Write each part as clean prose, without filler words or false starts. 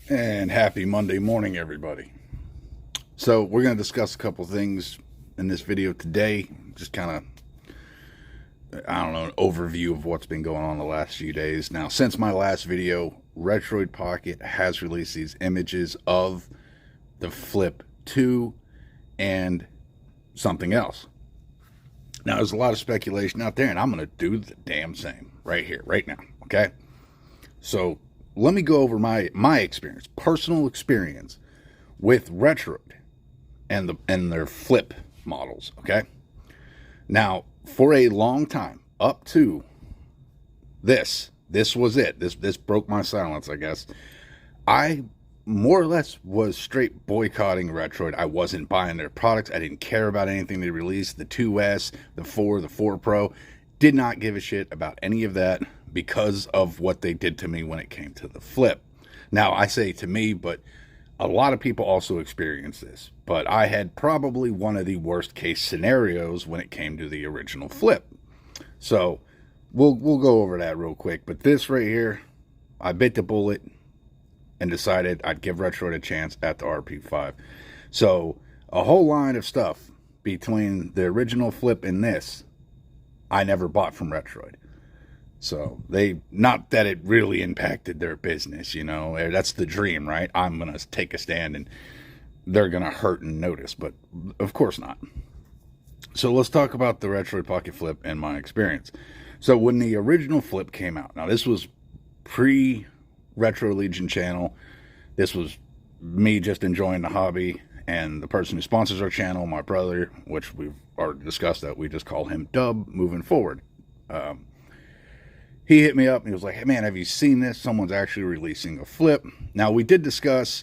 And happy Monday morning, everybody. So we're going to discuss a couple things in this video today. Just kind of, I don't know, an overview of what's been going on the last few days. Now, since my last video, Retroid Pocket has released these images of the Flip 2 and something else. Now, there's a lot of speculation out there, and I'm going to do the damn same right here, right now, okay? So let me go over my experience, personal experience with Retroid and their Flip models, okay? Now, for a long time, up to this was it. This broke my silence, I guess. I more or less was straight boycotting Retroid. I wasn't buying their products. I didn't care about anything they released. The 2S, the 4, the 4 Pro. Did not give a shit about any of that because of what they did to me when it came to the Flip. Now, I say to me, but a lot of people also experience this. But I had probably one of the worst case scenarios when it came to the original Flip. So we'll go over that real quick. But this right here, I bit the bullet and decided I'd give Retroid a chance at the RP5. So a whole line of stuff between the original Flip and this, I never bought from Retroid. So not that it really impacted their business, you know, that's the dream, right? I'm going to take a stand and they're going to hurt and notice, but of course not. So let's talk about the Retroid Pocket Flip and my experience. So when the original Flip came out, now this was pre-Retro Legion channel. This was me just enjoying the hobby, and the person who sponsors our channel, my brother, which we've already discussed that, we just call him Dub moving forward. He hit me up and he was like, hey man, have you seen this? Someone's actually releasing a Flip. Now, we did discuss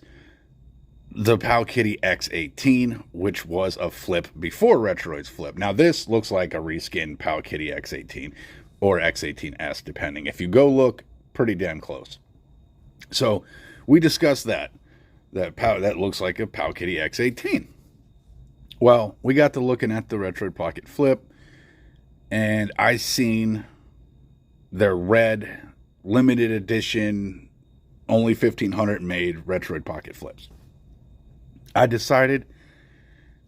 the Powkiddy X18, which was a Flip before Retroid's Flip. Now, this looks like a reskinned Powkiddy X18 or X18S, depending. If you go look, pretty damn close. So we discussed that looks like a Powkiddy X18. Well, we got to looking at the Retroid Pocket Flip, and I seen their red limited edition, only 1,500 made Retroid Pocket Flips. I decided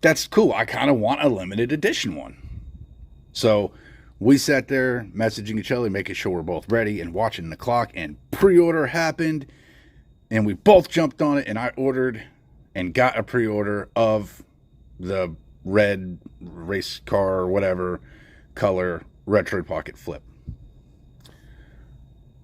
that's cool. I kind of want a limited edition one. So we sat there messaging each other, making sure we're both ready and watching the clock, and pre-order happened, and we both jumped on it, and I ordered and got a pre-order of the red race car or whatever color Retroid Pocket Flip.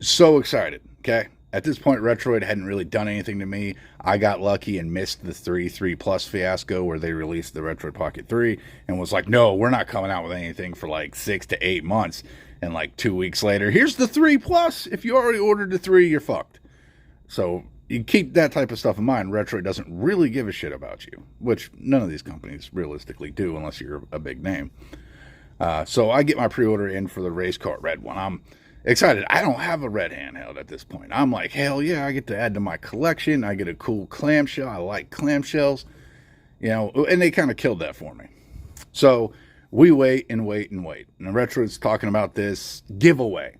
So excited, okay? At this point, Retroid hadn't really done anything to me. I got lucky and missed the 3 Plus fiasco where they released the Retroid Pocket 3 and was like, no, we're not coming out with anything for like 6 to 8 months. And like 2 weeks later, here's the 3 Plus. If you already ordered the 3, you're fucked. So you keep that type of stuff in mind. Retroid doesn't really give a shit about you, which none of these companies realistically do unless you're a big name. So I get my pre-order in for the race car red one. I'm excited. I don't have a red handheld at this point. I'm like, hell yeah, I get to add to my collection. I get a cool clamshell. I like clamshells, you know, and they kind of killed that for me. So we wait and wait and wait. And Retroid's talking about this giveaway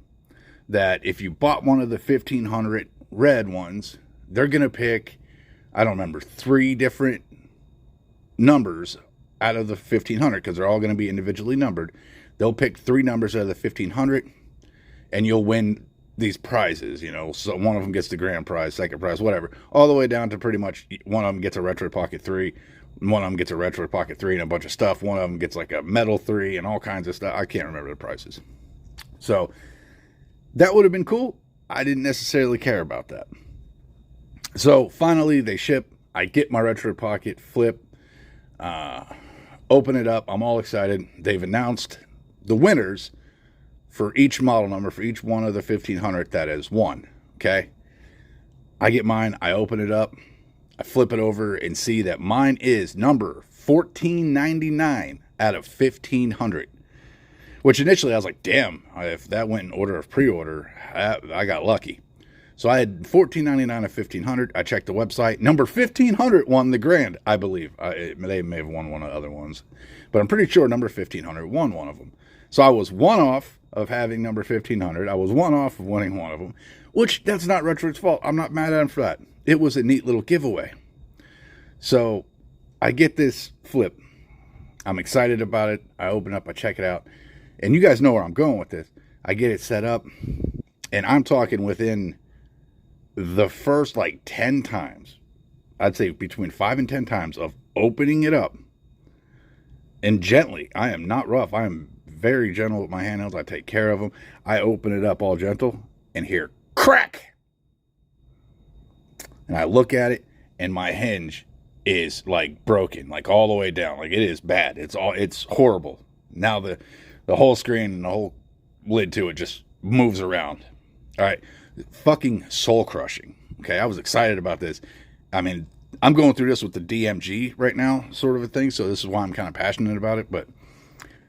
that if you bought one of the 1,500 red ones, they're going to pick, I don't remember, 3 different numbers out of the 1,500 because they're all going to be individually numbered. They'll pick 3 numbers out of the 1,500. And you'll win these prizes, you know. So one of them gets the grand prize, second prize, whatever. All the way down to pretty much one of them gets a Retroid Pocket 3. One of them gets a Retroid Pocket 3 and a bunch of stuff. One of them gets like a Metal 3 and all kinds of stuff. I can't remember the prices. So that would have been cool. I didn't necessarily care about that. So finally they ship. I get my Retroid Pocket Flip. Open it up. I'm all excited. They've announced the winners for each model number, for each one of the 1,500 that is won, okay? I get mine, I open it up, I flip it over and see that mine is number 1499 out of 1,500. Which initially I was like, damn, if that went in order of pre-order, I got lucky. So I had 1499 of 1,500. I checked the website. Number 1,500 won the grand, I believe. They may have won one of the other ones. But I'm pretty sure number 1,500 won one of them. So I was one off of having number 1,500. I was one off of winning one of them, which that's not Retroid's fault. I'm not mad at him for that. it was a neat little giveaway. So I get this flip. I'm excited about it. I open up, I check it out. And you guys know where I'm going with this. I get it set up, and I'm talking within the first like 10 times, I'd say between 5 and 10 times of opening it up, and gently. I am not rough. I am very gentle with my handhelds. I take care of them. I open it up all gentle and hear crack. And I look at it, and my hinge is like broken, like all the way down. Like, it is bad. It's horrible. Now the whole screen and the whole lid to it just moves around. All right. Fucking soul crushing. Okay. I was excited about this. I mean, I'm going through this with the DMG right now, sort of a thing. So this is why I'm kind of passionate about it. But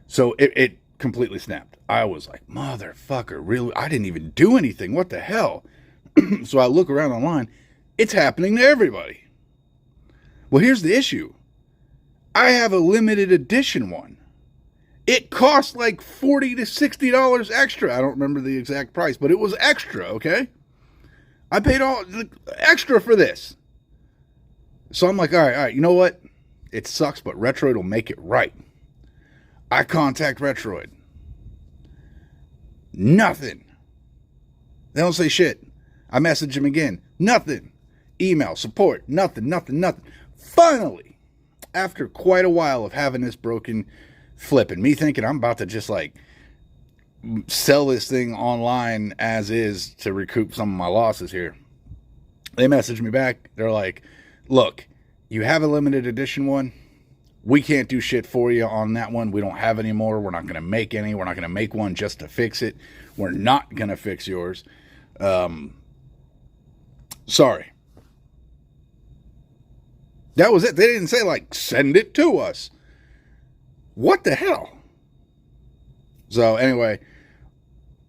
so it completely snapped. I was like, motherfucker, really? I didn't even do anything. What the hell? So I look around online. It's happening to everybody. Well, here's the issue. I have a limited edition one. It cost like $40 to $60 extra. I don't remember the exact price, but it was extra, okay? I paid all extra for this. So I'm like, all right, you know what? It sucks, but Retroid will make it right. I contact Retroid. Nothing. They don't say shit. I message him again. Nothing. Email, support, nothing. Finally, after quite a while of having this broken flip and me thinking I'm about to just like sell this thing online as is to recoup some of my losses here, they messaged me back. They're like, look, you have a limited edition one. We can't do shit for you on that one. We don't have any more. We're not going to make any. We're not going to make one just to fix it. We're not going to fix yours. Sorry. That was it. They didn't say, like, send it to us. What the hell? So, anyway,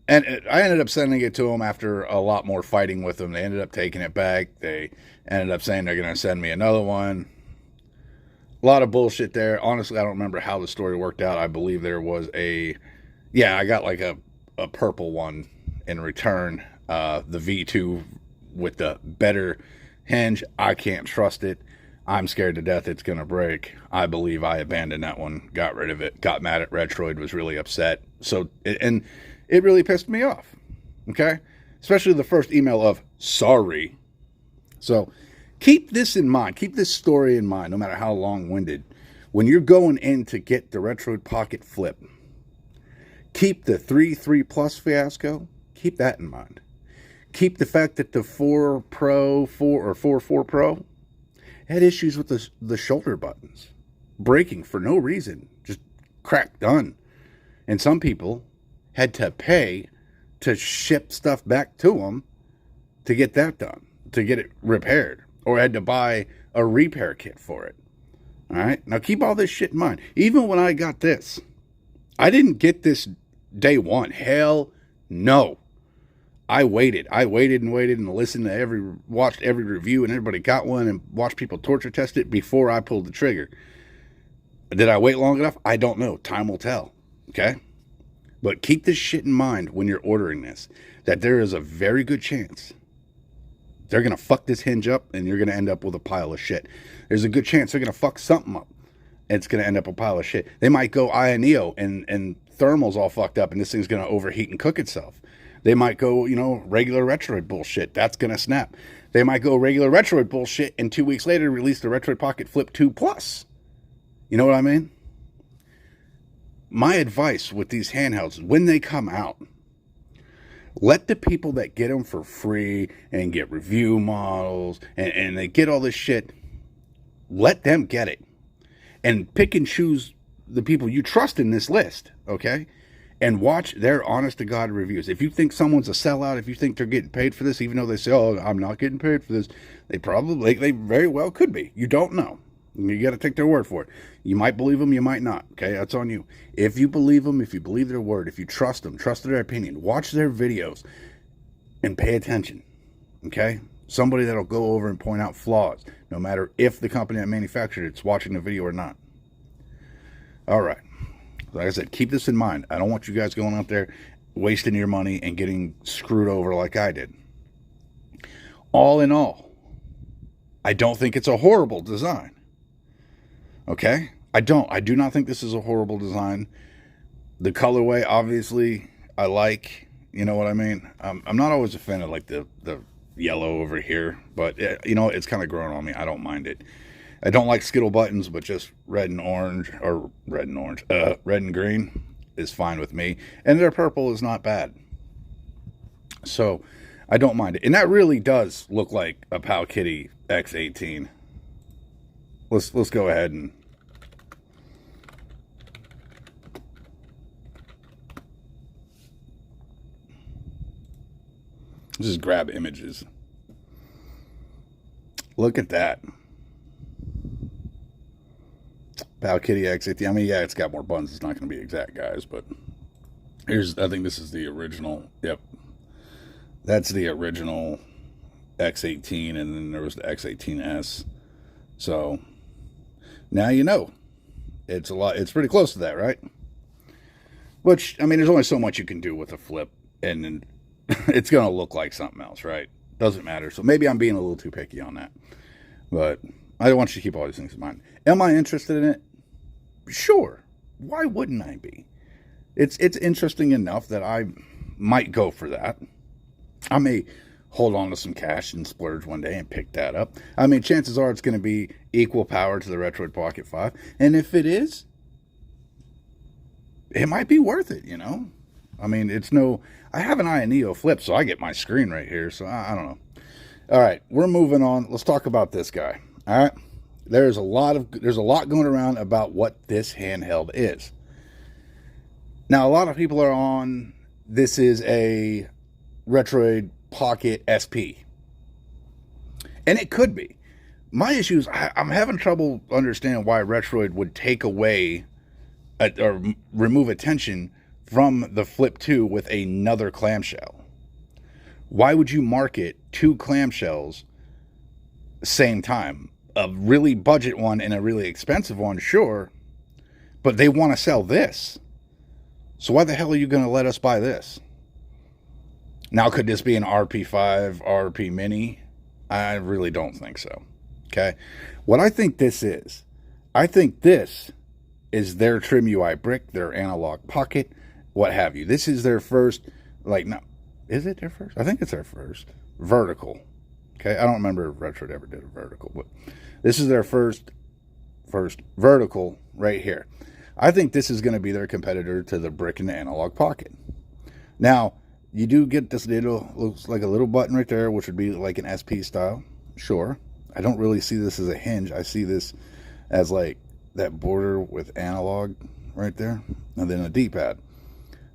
and I ended up sending it to them after a lot more fighting with them. They ended up taking it back. They ended up saying they're going to send me another one. A lot of bullshit there. Honestly, I don't remember how the story worked out. I believe there was I got like a purple one in return. The V2 with the better hinge. I can't trust it. I'm scared to death it's going to break. I believe I abandoned that one, got rid of it, got mad at Retroid, was really upset. So, and it really pissed me off, okay? Especially the first email of, sorry. So, keep this in mind. Keep this story in mind, no matter how long-winded. When you're going in to get the Retroid Pocket Flip, keep the 3 Plus fiasco. Keep that in mind. Keep the fact that the 4 Pro had issues with the shoulder buttons. Breaking for no reason. Just crack, done. And some people had to pay to ship stuff back to them to get that done, to get it repaired. Or had to buy a repair kit for it. All right? Now keep all this shit in mind. Even when I got this, I didn't get this day one. Hell no. I waited and listened to watched every review, and everybody got one, and watched people torture test it before I pulled the trigger. Did I wait long enough? I don't know. Time will tell. Okay? But keep this shit in mind when you're ordering this, that there is a very good chance they're going to fuck this hinge up, and you're going to end up with a pile of shit. There's a good chance they're going to fuck something up, and it's going to end up a pile of shit. They might go INEO, and thermal's all fucked up, and this thing's going to overheat and cook itself. They might go, regular Retroid bullshit. That's going to snap. They might go regular Retroid bullshit, and 2 weeks later release the Retroid Pocket Flip 2 Plus. You know what I mean? My advice with these handhelds, when they come out, let the people that get them for free and get review models and they get all this shit, let them get it. And pick and choose the people you trust in this list, okay? And watch their honest-to-God reviews. If you think someone's a sellout, if you think they're getting paid for this, even though they say, oh, I'm not getting paid for this, they very well could be. You don't know. You got to take their word for it. You might believe them, you might not. Okay, that's on you. If you believe them, if you believe their word, if you trust them, trust their opinion, watch their videos and pay attention. Okay? Somebody that'll go over and point out flaws, no matter if the company that manufactured it's watching the video or not. All right. Like I said, keep this in mind. I don't want you guys going out there wasting your money and getting screwed over like I did. All in all, I don't think it's a horrible design. Okay? I do not think this is a horrible design. The colorway, obviously, I like. You know what I mean? I'm not always a fan of like the yellow over here, but you know, it's kind of growing on me. I don't mind it. I don't like Skittle buttons, but just red and green is fine with me. And their purple is not bad. So I don't mind it. And that really does look like a Pal Kitty X18. Let's go ahead and just grab images. Look at that. Pal Kitty X18. I mean, yeah, it's got more buttons. It's not going to be exact, guys, but I think this is the original. Yep. That's the original X18, and then there was the X18S. So now you know. It's pretty close to that, right? Which, I mean, there's only so much you can do with a flip, and then it's going to look like something else, right? Doesn't matter. So maybe I'm being a little too picky on that. But I don't want you to keep all these things in mind. Am I interested in it? Sure. Why wouldn't I be? It's interesting enough that I might go for that. I may hold on to some cash and splurge one day and pick that up. I mean, chances are it's going to be equal power to the Retroid Pocket 5. And if it is, it might be worth it, you know? I mean, I have an Aya Neo Flip, so I get my screen right here, so I don't know. All right, we're moving on. Let's talk about this guy. All right, there's a lot going around about what this handheld is. Now, a lot of people are on, this is a Retroid Pocket SP. And it could be. My issue is I'm having trouble understanding why Retroid would take away or remove attention from the Flip 2 with another clamshell. Why would you market two clamshells same time? A really budget one and a really expensive one, sure, but they want to sell this. So why the hell are you going to let us buy this? Now, could this be an RP5, RP Mini? I really don't think so. Okay? What I think this is their Trim UI brick, their analog pocket, what have you. This is their first, is it their first? I think it's their first vertical. Okay? I don't remember if Retroid ever did a vertical, but this is their first vertical right here. I think this is going to be their competitor to the brick and the analog pocket. Now, you do get this little, looks like a little button right there, which would be like an SP style. Sure. I don't really see this as a hinge. I see this as like that border with analog right there, and then a D-pad.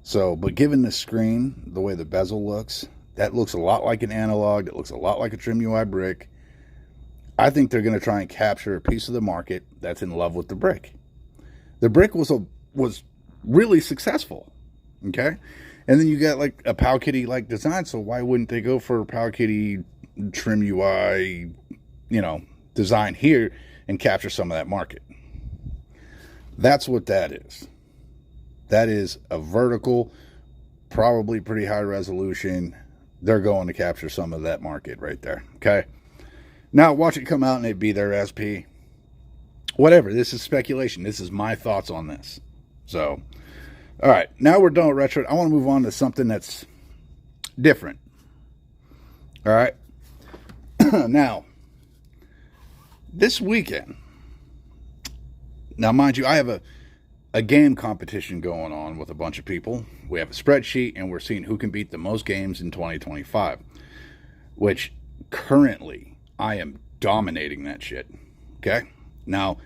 So, but given the screen, the way the bezel looks, that looks a lot like an analog. That looks a lot like a Trim UI brick. I think they're going to try and capture a piece of the market that's in love with the brick. The brick was really successful. Okay? And then you got like a Pal Kitty like design, so why wouldn't they go for a Pal Kitty Trim UI, design here and capture some of that market? That's what that is. That is a vertical, probably pretty high resolution. They're going to capture some of that market right there. Okay. Now watch it come out and it be their SP. Whatever. This is speculation. This is my thoughts on this. So, all right. Now we're done with Retroid. I want to move on to something that's different. All right. Now, this weekend. Now, mind you, I have a game competition going on with a bunch of people. We have a spreadsheet, and we're seeing who can beat the most games in 2025, which currently I am dominating that shit. Okay? Now,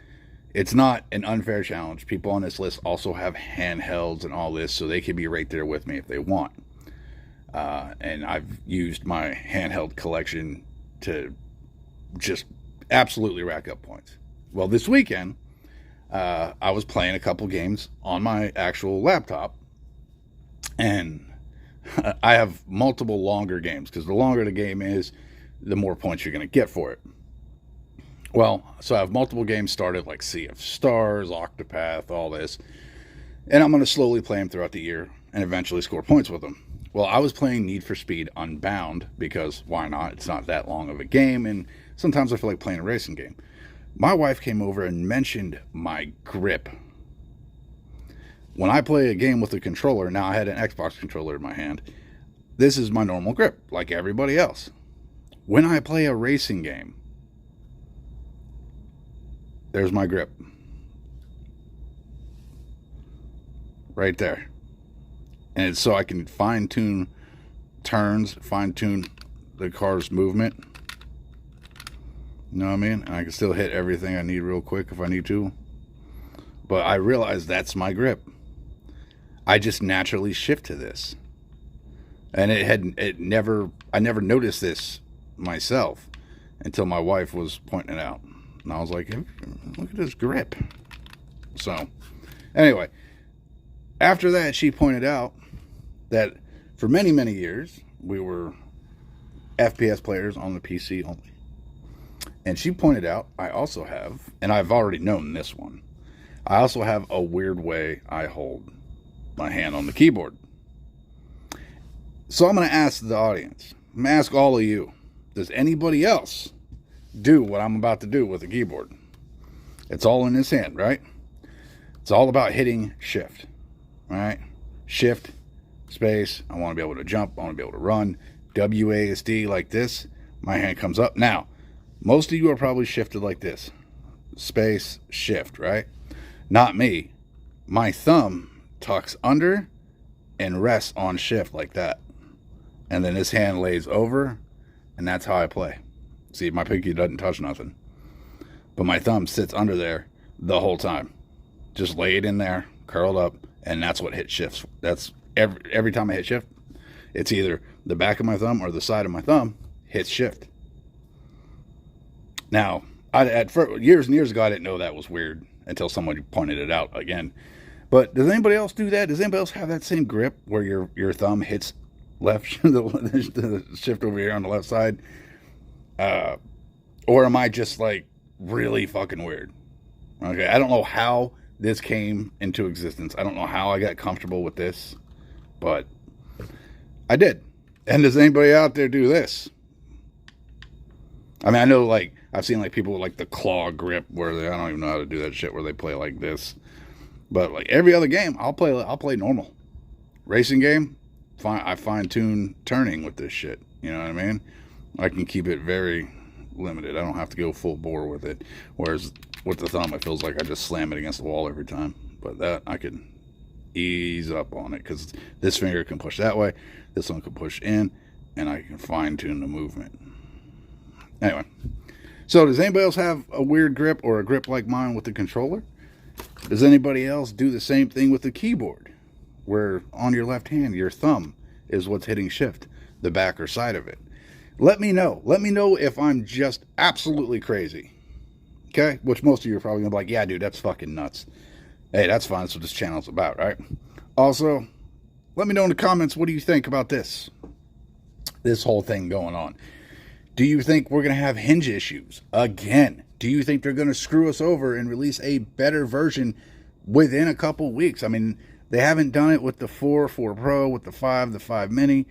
it's not an unfair challenge. People on this list also have handhelds and all this, so they can be right there with me if they want. And I've used my handheld collection to just absolutely rack up points. Well, this weekend, I was playing a couple games on my actual laptop, and I have multiple longer games, because the longer the game is, the more points you're going to get for it. Well, so I have multiple games started, like Sea of Stars, Octopath, all this, and I'm going to slowly play them throughout the year and eventually score points with them. Well, I was playing Need for Speed Unbound, because why not? It's not that long of a game, and sometimes I feel like playing a racing game. My wife came over and mentioned my grip. When I play a game with a controller, now I had an Xbox controller in my hand, this is my normal grip, like everybody else. When I play a racing game, there's my grip. Right there. And it's so I can fine-tune turns, fine-tune the car's movement. You know what I mean? And I can still hit everything I need real quick if I need to. But I realize that's my grip. I just naturally shift to this. And I never noticed this myself until my wife was pointing it out. And I was like, hey, look at this grip. So, anyway, after that, she pointed out that for many, many years, we were FPS players on the PC only. And she pointed out, I also have, and I've already known this one, I also have a weird way I hold my hand on the keyboard. So I'm going to ask the audience, I'm going to ask all of you, does anybody else do what I'm about to do with the keyboard? It's all in this hand, right? It's all about hitting shift, right? Shift, space, I want to be able to jump, I want to be able to run. WASD like this, my hand comes up. Now, most of you are probably shifted like this. Space, shift, right? Not me. My thumb tucks under and rests on shift like that. And then this hand lays over, and that's how I play. See, my pinky doesn't touch nothing. But my thumb sits under there the whole time. Just lay it in there, curled up, and that's what hit shifts. That's every time I hit shift, it's either the back of my thumb or the side of my thumb hits shift. Now, years and years ago, I didn't know that was weird until somebody pointed it out again. But does anybody else do that? Does anybody else have that same grip where your thumb hits left, the shift over here on the left side? Or am I just like really fucking weird? Okay, I don't know how this came into existence. I don't know how I got comfortable with this, but I did. And does anybody out there do this? I mean, I know, like, I've seen, like, people with, like, the claw grip where I don't even know how to do that shit where they play like this. But, like, every other game, I'll play normal. Racing game, I fine-tune turning with this shit. You know what I mean? I can keep it very limited. I don't have to go full bore with it. Whereas with the thumb, it feels like I just slam it against the wall every time. But that, I can ease up on it because this finger can push that way, this one can push in, and I can fine-tune the movement. Anyway, so does anybody else have a weird grip or a grip like mine with the controller? Does anybody else do the same thing with the keyboard, where on your left hand, your thumb is what's hitting shift, the back or side of it? Let me know. Let me know if I'm just absolutely crazy. Okay? Which most of you are probably going to be like, yeah, dude, that's fucking nuts. Hey, that's fine. That's what this channel's about, right? Also, let me know in the comments, what do you think about this whole thing going on? Do you think we're going to have hinge issues again? Do you think they're going to screw us over and release a better version within a couple weeks? I mean, they haven't done it with the 4 Pro, with the 5 Mini.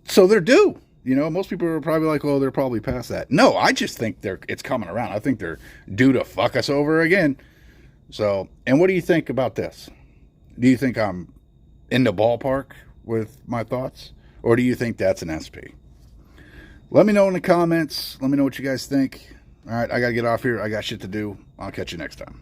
So they're due. You know, most people are probably like, oh, they're probably past that. No, I just think it's coming around. I think they're due to fuck us over again. So, and what do you think about this? Do you think I'm in the ballpark with my thoughts? Or do you think that's an SP? Let me know in the comments. Let me know what you guys think. All right, I got to get off here. I got shit to do. I'll catch you next time.